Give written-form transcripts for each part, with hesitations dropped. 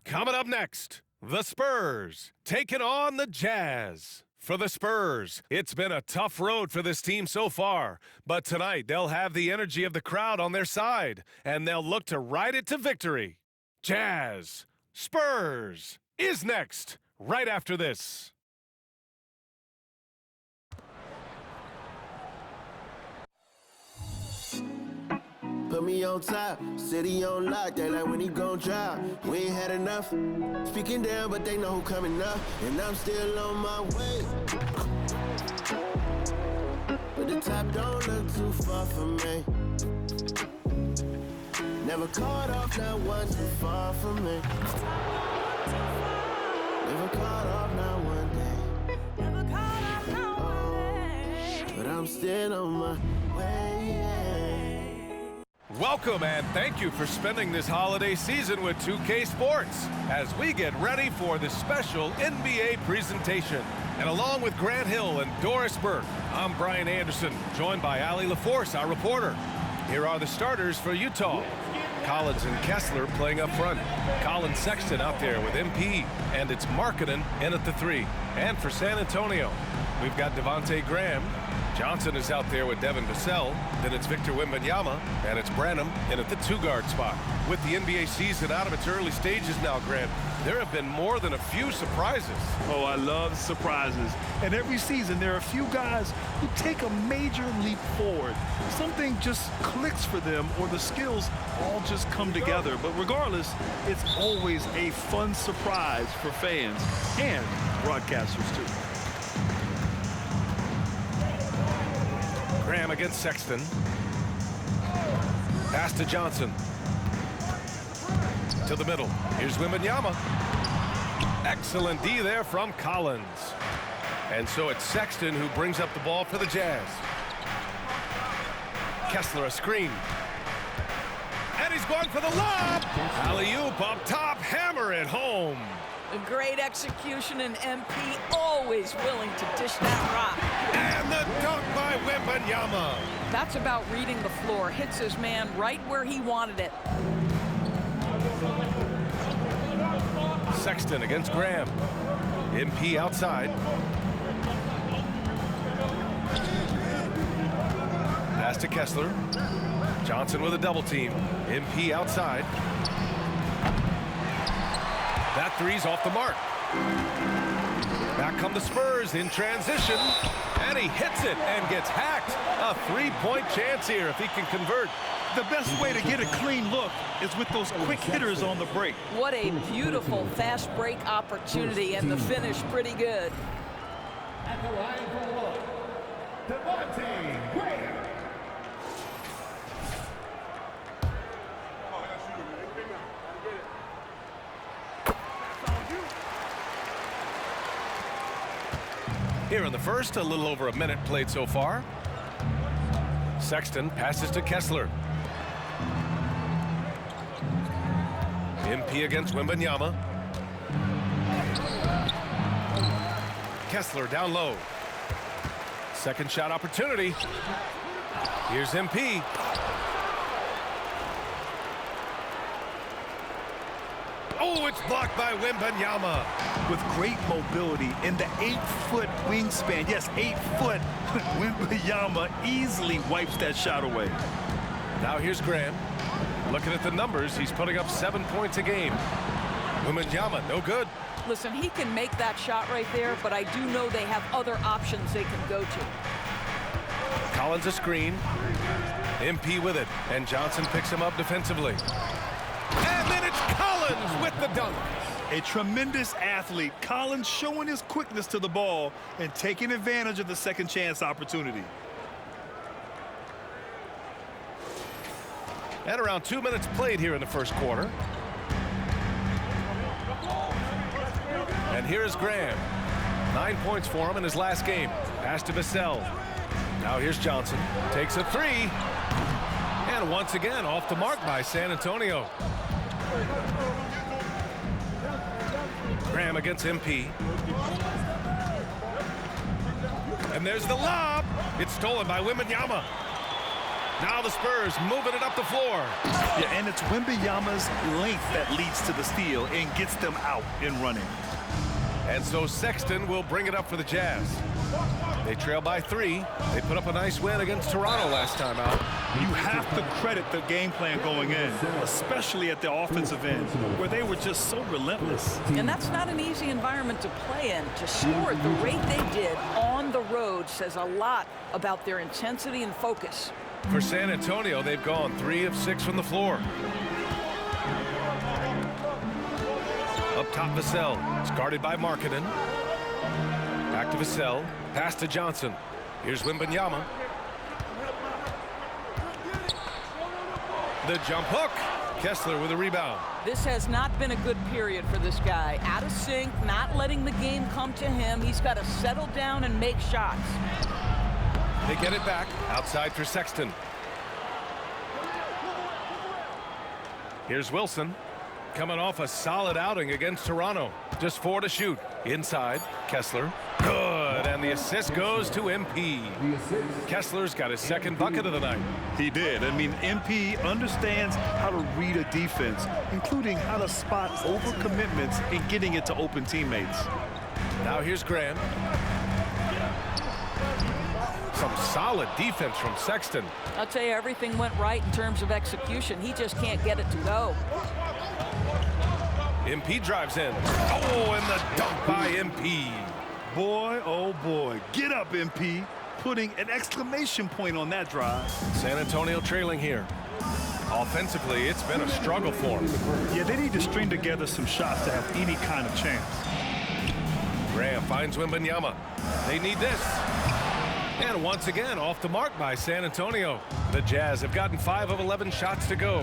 Coming up next, the Spurs taking on the Jazz. For the Spurs, it's been a tough road for this team so far, but tonight they'll have the energy of the crowd on their side, and they'll look to ride it to victory. Jazz, Spurs is next, right after this. Put me on top, city on lock, they like when he gon' drop. We ain't had enough, speaking down, but they know who coming up, and I'm still on my way. But the top don't look too far from me. Never caught off, not one too far from me. Never caught off, not one day. Never caught off, not one day. But I'm still on my way. Welcome and thank you for spending this holiday season with 2K Sports as we get ready for the special NBA presentation. And along with Grant Hill and Doris Burke, I'm Brian Anderson, joined by Allie LaForce, our reporter. Here are the starters for Utah. Collins and Kessler playing up front. Colin Sexton out there with MP, and it's Markkanen in at the 3. And for San Antonio, we've got Devontae Graham. Johnson is out there with Devin Vassell. Then it's Victor Wembanyama, and it's Branham in at the 2-guard spot. With the NBA season out of its early stages now, Grant, there have been more than a few surprises. Oh, I love surprises. And every season, there are a few guys who take a major leap forward. Something just clicks for them, or the skills all just come together. But regardless, it's always a fun surprise for fans and broadcasters, too. Graham against Sexton. Pass to Johnson. To the middle. Here's Wembanyama. Excellent D there from Collins. And so it's Sexton who brings up the ball for the Jazz. Kessler a screen. And he's going for the lob. Alley-oop up top. Hammer it home. A great execution, and MP always willing to dish that rock. And the dunk by Wembanyama. That's about reading the floor. Hits his man right where he wanted it. Sexton against Graham. MP outside. Pass to Kessler. Johnson with a double team. MP outside. That three's off the mark. Back come the Spurs in transition, and he hits it and gets hacked. A three-point chance here if he can convert. The best way to get a clean look is with those quick hitters on the break. What a beautiful fast break opportunity, and the finish pretty good. At the line for look, Devontae Graham. Here in the first, a little over a minute played so far. Sexton passes to Kessler. MP against Wembanyama. Kessler down low. Second shot opportunity. Here's MP. Oh, it's blocked by Wembanyama. With great mobility in the 8-foot wingspan, yes, 8 foot, Wembanyama easily wipes that shot away. Now here's Graham. Looking at the numbers, he's putting up 7 points a game. Wembanyama, no good. Listen, he can make that shot right there, but I do know they have other options they can go to. Collins a screen. MP with it, and Johnson picks him up defensively. And then it's Collins with the dunk. A tremendous athlete, Collins showing his quickness to the ball and taking advantage of the second chance opportunity. And around 2 minutes played here in the first quarter. And here is Graham. 9 points for him in his last game. Pass to Vassell. Now here's Johnson. Takes a three. And once again off the mark by San Antonio. Graham against MP. And there's the lob. It's stolen by Wembanyama. Now the Spurs moving it up the floor. Yeah, and it's Wembanyama's length that leads to the steal and gets them out and running. And so Sexton will bring it up for the Jazz. They trail by 3. They put up a nice win against Toronto last time out. You have to credit the game plan going in, especially at the offensive end, where they were just so relentless. And that's not an easy environment to play in. To score at the rate they did on the road says a lot about their intensity and focus. For San Antonio, they've gone 3 of 6 from the floor. Up top, Vassell. It's guarded by Markkanen. Back to Vassell. Pass to Johnson. Here's Wembanyama. The jump hook. Kessler with a rebound. This has not been a good period for this guy. Out of sync, not letting the game come to him. He's got to settle down and make shots. They get it back. Outside for Sexton. Here's Wilson. Coming off a solid outing against Toronto. Just 4 to shoot. Inside, Kessler. Good, and the assist goes to MP. Kessler's got his second bucket of the night. He did. I mean, MP understands how to read a defense, including how to spot overcommitments and getting it to open teammates. Now here's Graham. Some solid defense from Sexton. I'll tell you, everything went right in terms of execution. He just can't get it to go. MP drives in. Oh, and the dunk by MP. Boy, oh boy. Get up, MP. Putting an exclamation point on that drive. San Antonio trailing here. Offensively, it's been a struggle for them. Yeah, they need to string together some shots to have any kind of chance. Graham finds Wembanyama. They need this. And once again, off the mark by San Antonio. The Jazz have gotten 5 of 11 shots to go.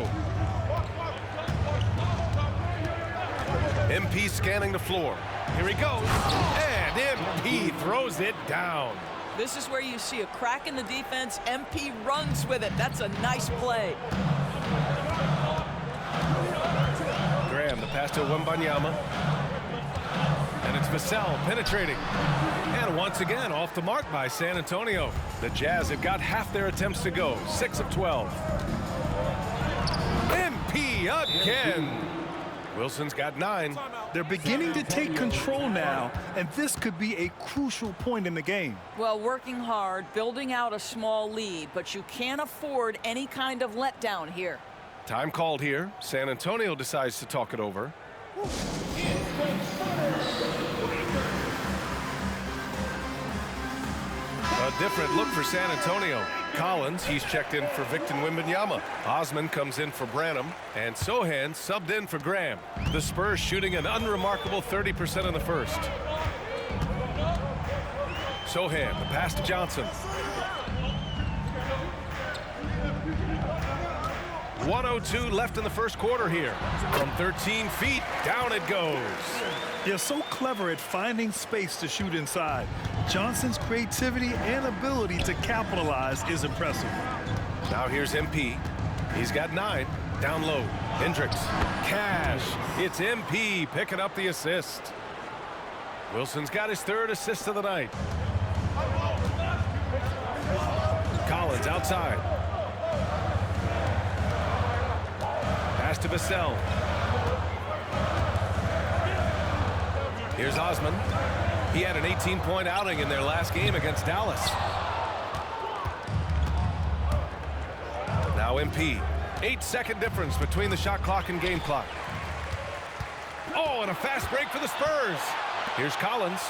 MP scanning the floor. Here he goes. And MP throws it down. This is where you see a crack in the defense. MP runs with it. That's a nice play. Graham, the pass to Wembanyama. And it's Vassell penetrating. And once again, off the mark by San Antonio. The Jazz have got half their attempts to go. 6 of 12. MP again. Wilson's got 9. They're beginning to take control now, and this could be a crucial point in the game. Well, working hard, building out a small lead, but you can't afford any kind of letdown here. Time called here. San Antonio decides to talk it over. A different look for San Antonio. Collins, he's checked in for Victor Wembanyama. Osman comes in for Branham, and Sohan subbed in for Graham. The Spurs shooting an unremarkable 30% in the first. Sohan, the pass to Johnson. 1:02 left in the first quarter here. From 13 feet, down it goes. They're so clever at finding space to shoot inside. Johnson's creativity and ability to capitalize is impressive. Now here's MP. He's got 9. Down low. Hendricks. Cash. It's MP picking up the assist. Wilson's got his 3rd assist of the night. Collins outside. Pass to Vassell. Here's Osman. He had an 18-point outing in their last game against Dallas. Now MP. 8-second difference between the shot clock and game clock. Oh, and a fast break for the Spurs. Here's Collins.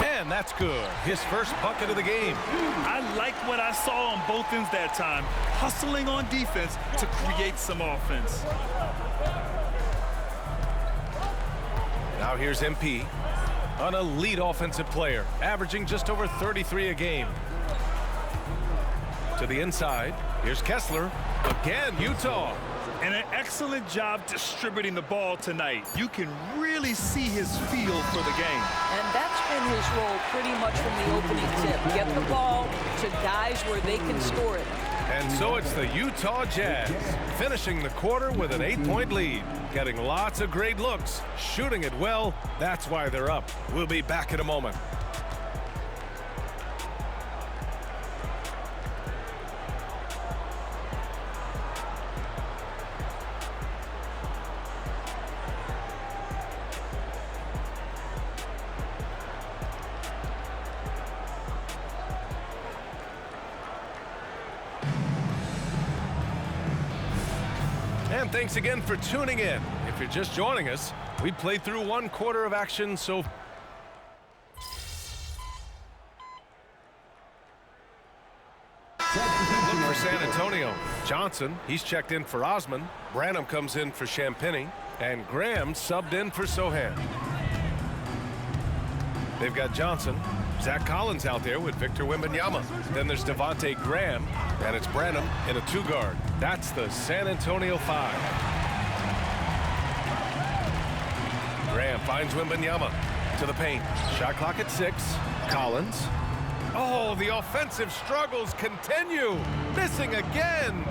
And that's good. His first bucket of the game. I like what I saw on both ends that time. Hustling on defense to create some offense. Now here's MP. An elite offensive player, averaging just over 33 a game. To the inside. Here's Kessler. Again, Utah. And an excellent job distributing the ball tonight. You can really see his feel for the game. And that's been his role pretty much from the opening tip. Get the ball to guys where they can score it. And so it's the Utah Jazz finishing the quarter with an 8-point lead. Getting lots of great looks, shooting it well. That's why they're up. We'll be back in a moment. And thanks again for tuning in. If you're just joining us, we played through 1 quarter of action so look for San Antonio. Johnson, he's checked in for Osman. Branham comes in for Champagny. And Graham subbed in for Sohan. They've got Johnson. Zach Collins out there with Victor Wembanyama. Then there's Devontae Graham, and it's Branham in a 2-guard. That's the San Antonio 5. Graham finds Wembanyama to the paint. Shot clock at 6. Collins. Oh, the offensive struggles continue. Missing again.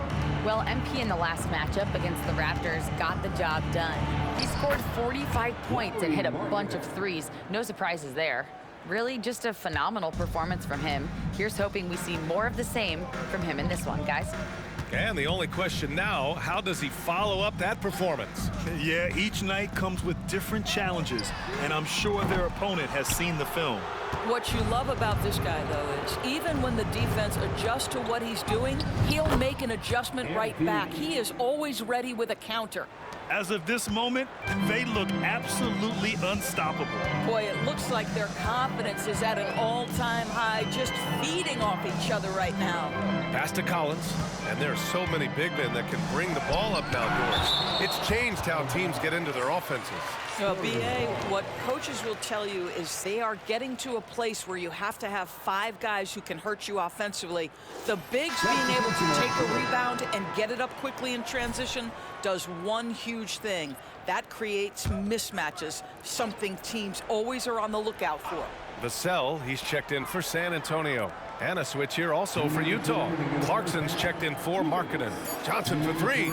Well, MP in the last matchup against the Raptors got the job done. He scored 45 points and hit a bunch of threes. No surprises there. Really just a phenomenal performance from him. Here's hoping we see more of the same from him in this one, guys. And the only question now, how does he follow up that performance? Yeah, each night comes with different challenges, and I'm sure their opponent has seen the film. What you love about this guy, though, is even when the defense adjusts to what he's doing, he'll make an adjustment right back. He is always ready with a counter. As of this moment, they look absolutely unstoppable. Boy, it looks like their confidence is at an all-time high, just feeding off each other right now. Pass to Collins, and there are so many big men that can bring the ball up now, Doris. It's changed how teams get into their offenses. BA, what coaches will tell you is they are getting to a place where you have to have 5 guys who can hurt you offensively. The bigs being able to take a rebound and get it up quickly in transition does one huge thing. That creates mismatches, something teams always are on the lookout for. Vassell, he's checked in for San Antonio. And a switch here also for Utah. Clarkson's checked in for Markkanen. Johnson for 3.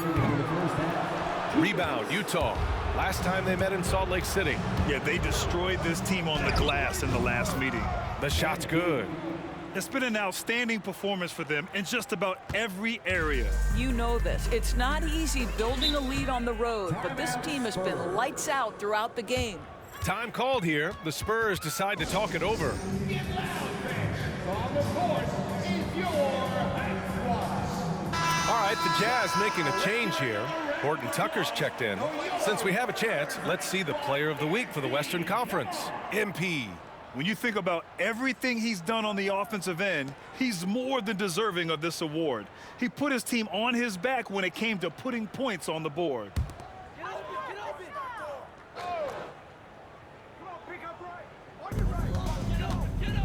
Rebound, Utah. Last time they met in Salt Lake City. Yeah, they destroyed this team on the glass in the last meeting. The shot's good. It's been an outstanding performance for them in just about every area. You know this. It's not easy building a lead on the road, but this team has been lights out throughout the game. Time called here. The Spurs decide to talk it over. All right, the Jazz making a change here. Horton Tucker's checked in. Since we have a chance, let's see the player of the week for the Western Conference, MP. When you think about everything he's done on the offensive end, he's more than deserving of this award. He put his team on his back when it came to putting points on the board.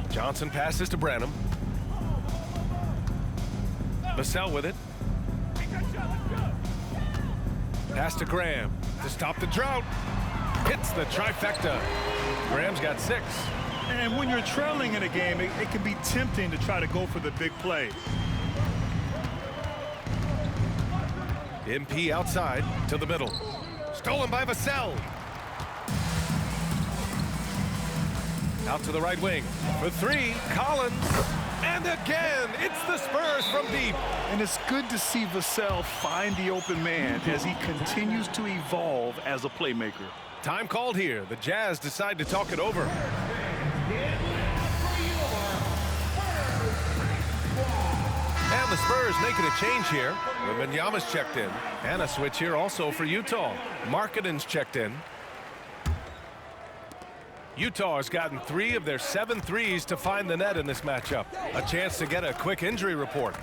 Johnson passes to Branham. Vassell with it. Pass to Graham to stop the drought. Hits the trifecta. Graham's got 6. And when you're trailing in a game, it can be tempting to try to go for the big play. MP outside to the middle. Stolen by Vassell. Out to the right wing for 3. Collins. And again, it's the Spurs from deep. And it's good to see Vassell find the open man as he continues to evolve as a playmaker. Time called here. The Jazz decide to talk it over. And the Spurs making a change here. Wembanyama's checked in. And a switch here also for Utah. Markkanen's checked in. Utah has gotten 3 of their 7 threes to find the net in this matchup. A chance to get a quick injury report.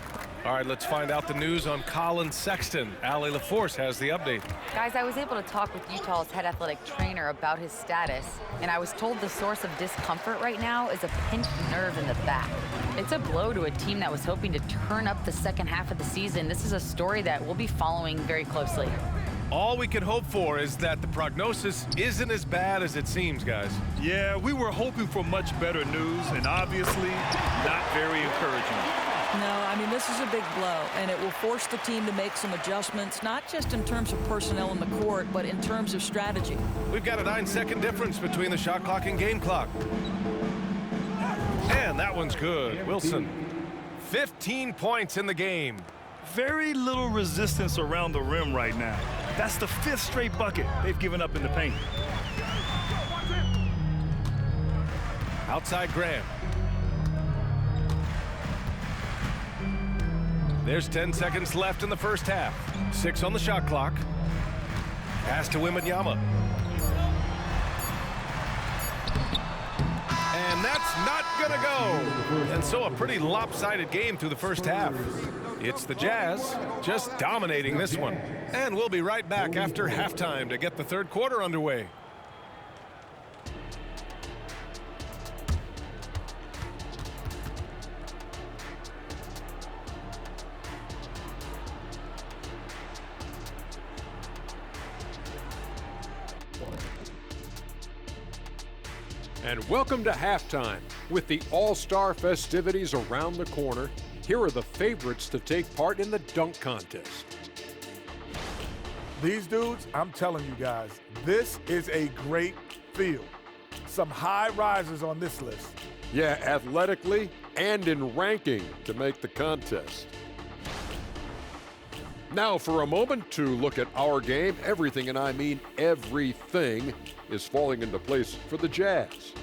All right, let's find out the news on Colin Sexton. Allie LaForce has the update. Guys, I was able to talk with Utah's head athletic trainer about his status, and I was told the source of discomfort right now is a pinched nerve in the back. It's a blow to a team that was hoping to turn up the second half of the season. This is a story that we'll be following very closely. All we can hope for is that the prognosis isn't as bad as it seems, guys. Yeah, we were hoping for much better news, and obviously not very encouraging. No, I mean, this is a big blow, and it will force the team to make some adjustments, not just in terms of personnel in the court, but in terms of strategy. We've got a 9-second difference between the shot clock and game clock. And that one's good. Wilson, 15 points in the game. Very little resistance around the rim right now. That's the 5th straight bucket they've given up in the paint. Outside Graham. There's 10 seconds left in the first half. 6 on the shot clock. Pass to Wembanyama. And that's not going to go. And so a pretty lopsided game through the first half. It's the Jazz just dominating this one. And we'll be right back after halftime to get the third quarter underway. And welcome to halftime. With the All-Star festivities around the corner, here are the favorites to take part in the dunk contest. These dudes, I'm telling you guys, this is a great field. Some high risers on this list. Yeah, athletically and in ranking to make the contest. Now for a moment to look at our game. Everything, and I mean everything, is falling into place for the Jazz.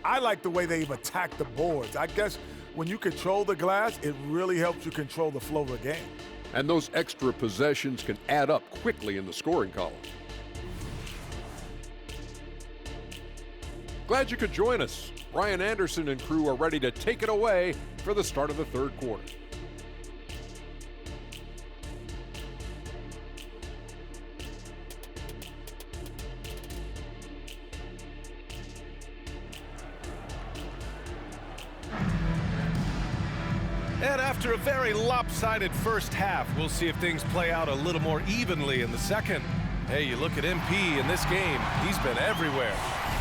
I like the way they've attacked the boards. I guess when you control the glass, it really helps you control the flow of the game. And those extra possessions can add up quickly in the scoring column. Glad you could join us. Brian Anderson and crew are ready to take it away for the start of the third quarter. And after a very lopsided first half, we'll see if things play out a little more evenly in the second. Hey, you look at MP in this game, he's been everywhere.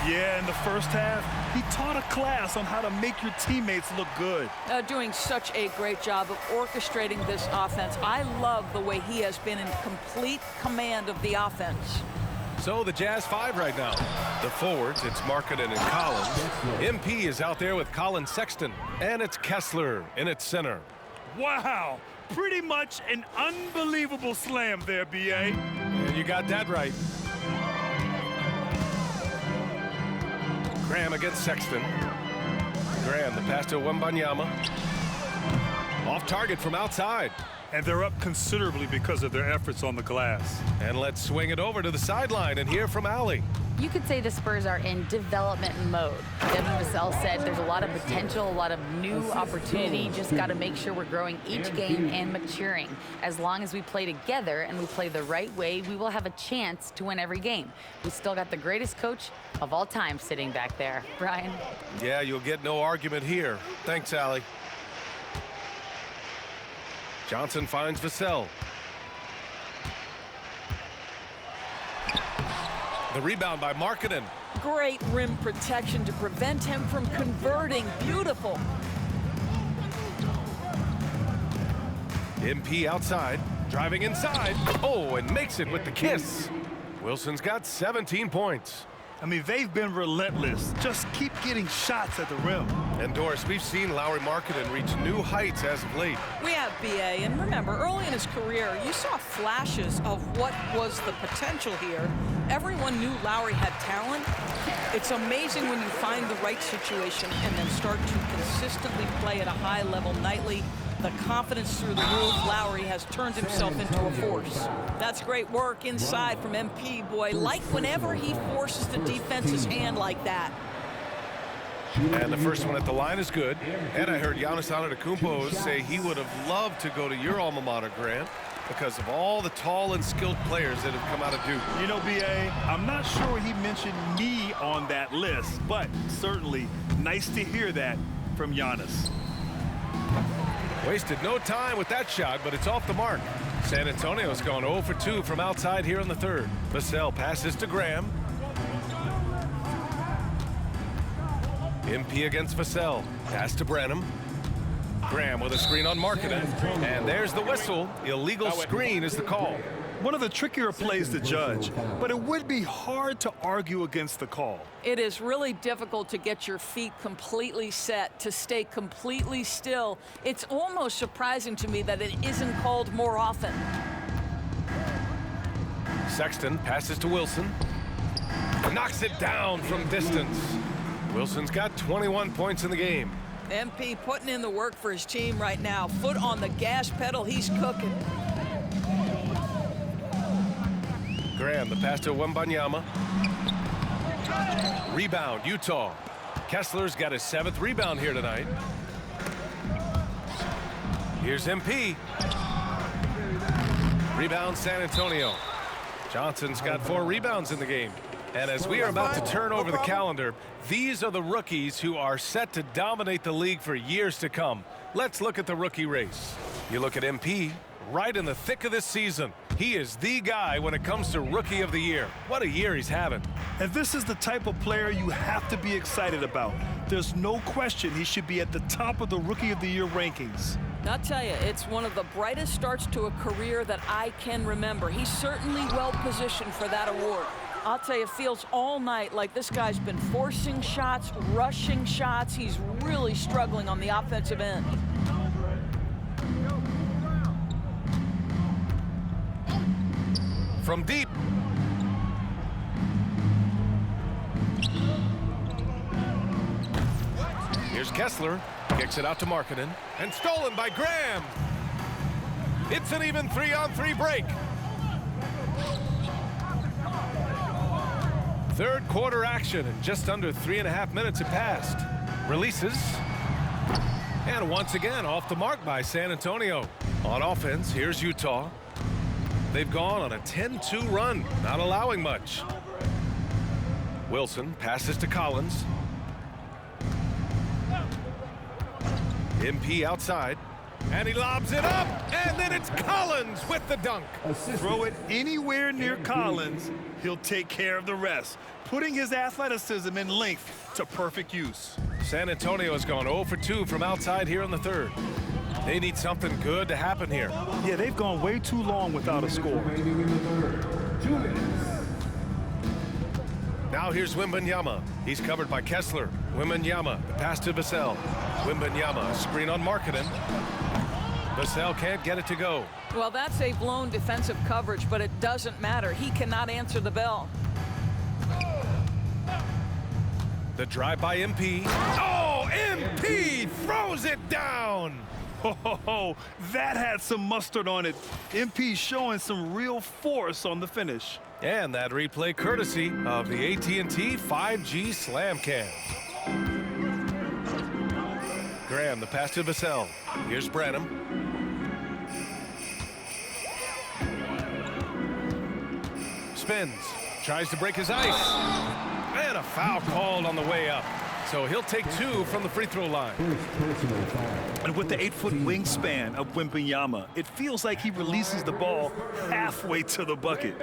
Yeah, in the first half, he taught a class on how to make your teammates look good. Doing such a great job of orchestrating this offense. I love the way he has been in complete command of the offense. So the Jazz 5 right now. The forwards, it's Markkanen and Collins. MP is out there with Colin Sexton. And it's Kessler in its center. Wow, pretty much an unbelievable slam there, B.A. And you got that right. Graham against Sexton. Graham, the pass to Wembanyama. Off target from outside. And they're up considerably because of their efforts on the glass. And let's swing it over to the sideline and hear from Allie. You could say the Spurs are in development mode. Devin Vassell said there's a lot of potential, a lot of new opportunity. Just got to make sure we're growing each game and maturing. As long as we play together and we play the right way, we will have a chance to win every game. We still got the greatest coach of all time sitting back there. Brian? Yeah, you'll get no argument here. Thanks, Allie. Johnson finds Vassell. The rebound by Markkanen. Great rim protection to prevent him from converting. Beautiful. MP outside, driving inside. Oh, and makes it with the kiss. Wilson's got 17 points. I mean, they've been relentless. Just keep getting shots at the rim. And Doris, we've seen Lauri Markkanen reach new heights as of late. We have B.A. And remember, early in his career, you saw flashes of what was the potential here. Everyone knew Lauri had talent. It's amazing when you find the right situation and then start to consistently play at a high level nightly. The confidence through the roof. Lauri has turned himself into a force. That's great work inside from MP, boy. Like whenever he forces the defense's hand like that. And the first one at the line is good. And I heard Giannis Antetokounmpo say he would have loved to go to your alma mater, Grant, because of all the tall and skilled players that have come out of Duke. You know, B.A., I'm not sure he mentioned me on that list, but certainly nice to hear that from Giannis. Wasted no time with that shot, but it's off the mark. San Antonio's gone 0 for 2 from outside here in the third. Vassell passes to Graham. MP against Vassell. Pass to Branham. Graham with a screen on Markkanen. And there's the whistle. Illegal screen is the call. One of the trickier plays to judge, but it would be hard to argue against the call. It is really difficult to get your feet completely set, to stay completely still. It's almost surprising to me that it isn't called more often. Sexton passes to Wilson. Knocks it down from distance. Wilson's got 21 points in the game. MP putting in the work for his team right now. Foot on the gas pedal, he's cooking. Graham, the pass to Wembanyama. Rebound, Utah. Kessler's got his 7th rebound here tonight. Here's MP. Rebound, San Antonio. Johnson's got 4 rebounds in the game. And as we are about to turn over the calendar, these are the rookies who are set to dominate the league for years to come. Let's look at the rookie race. You look at MP, right in the thick of this season. He is the guy when it comes to Rookie of the Year. What a year he's having. And this is the type of player you have to be excited about. There's no question he should be at the top of the Rookie of the Year rankings. I'll tell you, it's one of the brightest starts to a career that I can remember. He's certainly well positioned for that award. I'll tell you, it feels all night like this guy's been forcing shots, rushing shots. He's really struggling on the offensive end. From deep. Here's Kessler. Kicks it out to Markkanen. And stolen by Graham. It's an even 3-on-3 break. Third quarter action, and just under 3.5 minutes have passed. Releases. And once again, off the mark by San Antonio. On offense, here's Utah. They've gone on a 10-2 run, not allowing much. Wilson passes to Collins. MP outside. And he lobs it up, and then it's Collins with the dunk. Throw it anywhere near Collins, he'll take care of the rest, putting his athleticism and length to perfect use. San Antonio has gone 0 for 2 from outside here in the third. They need something good to happen here. Yeah, they've gone way too long without a score. Now here's Wembanyama. He's covered by Kessler. Wembanyama, the pass to Vassell. Wembanyama, screen on Markkanen. Vassell can't get it to go. Well, that's a blown defensive coverage, but it doesn't matter. He cannot answer the bell. The drive by MP. Oh, MP throws it down. Oh, that had some mustard on it. MP showing some real force on the finish. And that replay courtesy of the AT&T 5G Slam Cam. Graham, the pass to Vassell. Here's Branham. Spins, tries to break his ice. And a foul called on the way up. So he'll take 2 from the free throw line. And with the 8-foot wingspan of Wembanyama, it feels like he releases the ball halfway to the bucket.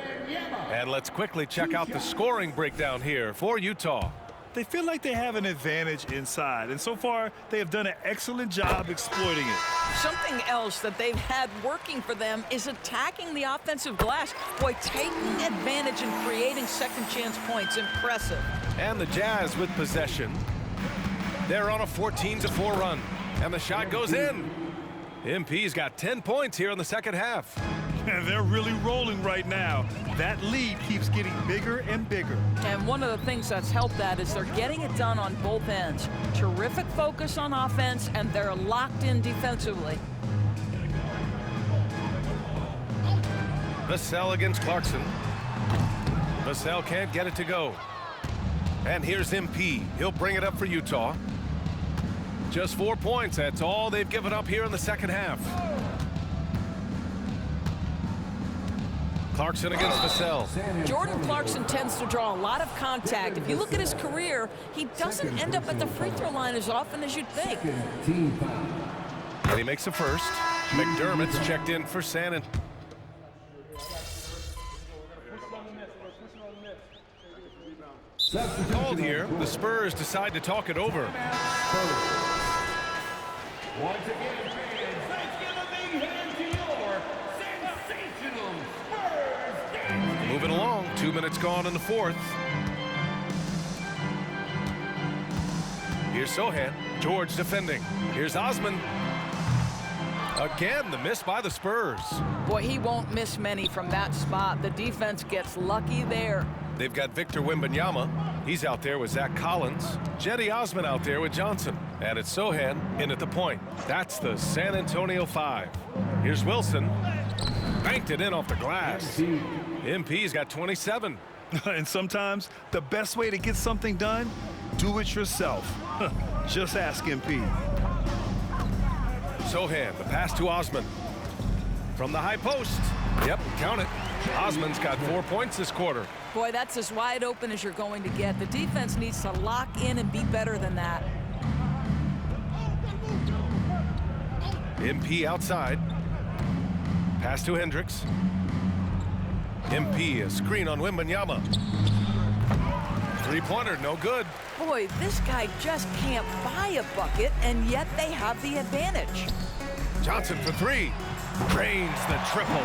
And let's quickly check out the scoring breakdown here for Utah. They feel like they have an advantage inside, and so far they have done an excellent job exploiting it. Something else that they've had working for them is attacking the offensive glass. Boy, taking advantage and creating second chance points. Impressive. And the Jazz with possession. They're on a 14-4 run, and the shot goes in. MP's got 10 points here in the second half. And they're really rolling right now. That lead keeps getting bigger and bigger. And one of the things that's helped that is they're getting it done on both ends. Terrific focus on offense, and they're locked in defensively. Vassell against Clarkson. Vassell can't get it to go. And here's MP. He'll bring it up for Utah. Just 4 points. That's all they've given up here in the second half. Clarkson against Vassell. Jordan Clarkson tends to draw a lot of contact. If you look at his career, he doesn't end up at the free throw line as often as you'd think. And he makes the first. McDermott's checked in for San. Called here. The Spurs decide to talk it over. Once again, fans, let's give a big hand to your sensational Spurs. Moving along, 2 minutes gone in the fourth. Here's Sohan. George defending. Here's Osman. Again, the miss by the Spurs. Boy, he won't miss many from that spot. The defense gets lucky there. They've got Victor Wembanyama. He's out there with Zach Collins. Jetty Osman out there with Johnson. And it's Sohan in at the point. That's the San Antonio 5. Here's Wilson. Banked it in off the glass. MP's got 27. And sometimes the best way to get something done, do it yourself. Just ask MP. Sohan, the pass to Osman. From the high post. Yep, count it. Osman's got 4 points this quarter. Boy, that's as wide open as you're going to get. The defense needs to lock in and be better than that. MP outside. Pass to Hendricks. MP, a screen on Wembanyama. Three-pointer, no good. Boy, this guy just can't buy a bucket, and yet they have the advantage. Johnson for three. Drains the triple.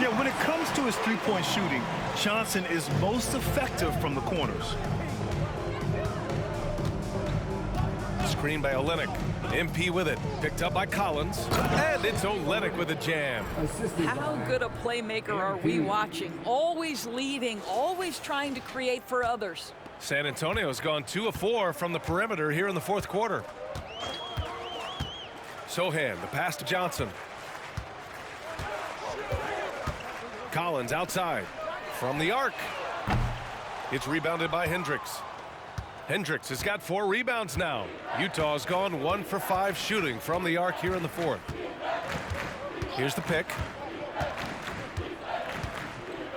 Yeah, when it comes to his three-point shooting, Johnson is most effective from the corners. Screen by Olenek. MP with it. Picked up by Collins. And it's Olenek with a jam. How good a playmaker are we watching? Always leading, always trying to create for others. San Antonio's gone 2 of 4 from the perimeter here in the fourth quarter. Sohan, the pass to Johnson. Collins outside. From the arc. It's rebounded by Hendricks. Hendricks has got 4 rebounds now. Utah's gone 1 for 5 shooting from the arc here in the fourth. Here's the pick.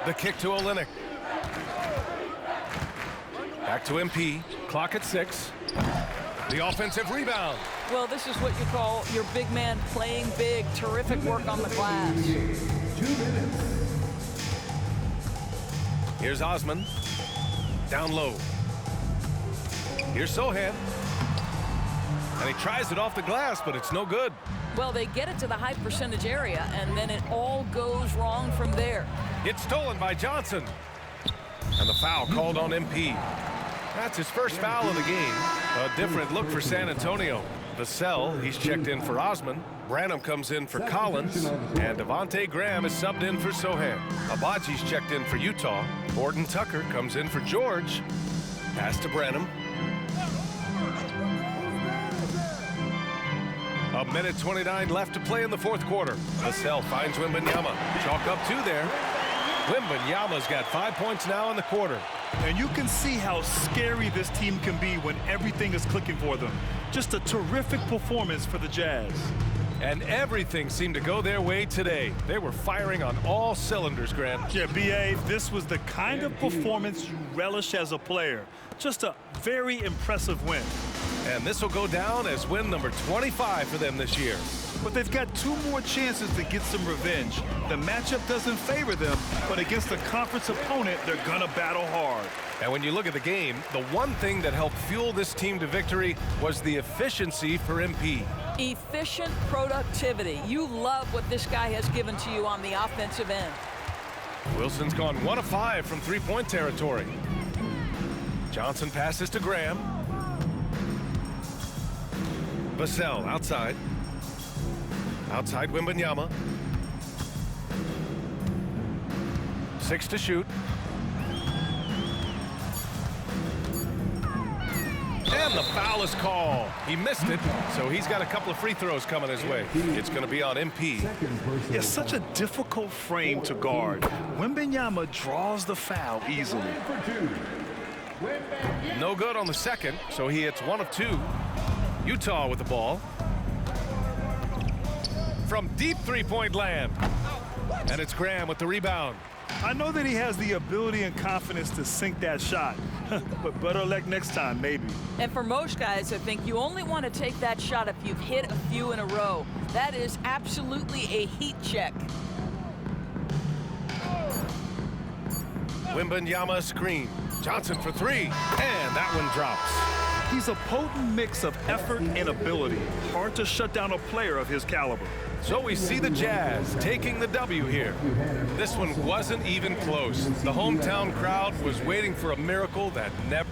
The kick to Olenek. Back to MP. Clock at 6. The offensive rebound. Well, this is what you call your big man playing big. Terrific work on the glass. 2 minutes. Here's Osman. Down low. Here's Sohan. And he tries it off the glass, but it's no good. Well, they get it to the high percentage area, and then it all goes wrong from there. It's stolen by Johnson. And the foul called on MP. That's his first foul of the game. A different look for San Antonio. Vassell, he's checked in for Osman. Branham comes in for Collins. And Devontae Graham is subbed in for Sohan. Abaji's checked in for Utah. Gordon Tucker comes in for George. Pass to Branham. A minute 29 left to play in the fourth quarter. Vassell finds Wembanyama. Chalk up 2 there. Wembanyama's got 5 points now in the quarter. And you can see how scary this team can be when everything is clicking for them. Just a terrific performance for the Jazz. And everything seemed to go their way today. They were firing on all cylinders, Grant. Yeah, B.A., this was the kind of performance you relish as a player. Just a very impressive win. And this will go down as win number 25 for them this year. But they've got 2 more chances to get some revenge. The matchup doesn't favor them, but against a conference opponent, they're gonna battle hard. And when you look at the game, the one thing that helped fuel this team to victory was the efficiency for MP. Efficient productivity. You love what this guy has given to you on the offensive end. Wilson's gone 1 of 5 from three-point territory. Johnson passes to Graham. Vassell outside. Outside Wembanyama. 6 to shoot. And the foul is called. He missed it, so he's got a couple of free throws coming his way. It's going to be on MP. It's such a difficult frame to guard. Wembanyama draws the foul easily. No good on the second, so he hits 1 of 2. Utah with the ball. From deep three-point land. And it's Graham with the rebound. I know that he has the ability and confidence to sink that shot, but better luck next time, maybe. And for most guys, I think you only want to take that shot if you've hit a few in a row. That is absolutely a heat check. Wembanyama screen. Johnson for 3, and that one drops. He's a potent mix of effort and ability. Hard to shut down a player of his caliber. So we see the Jazz taking the W here. This one wasn't even close. The hometown crowd was waiting for a miracle that never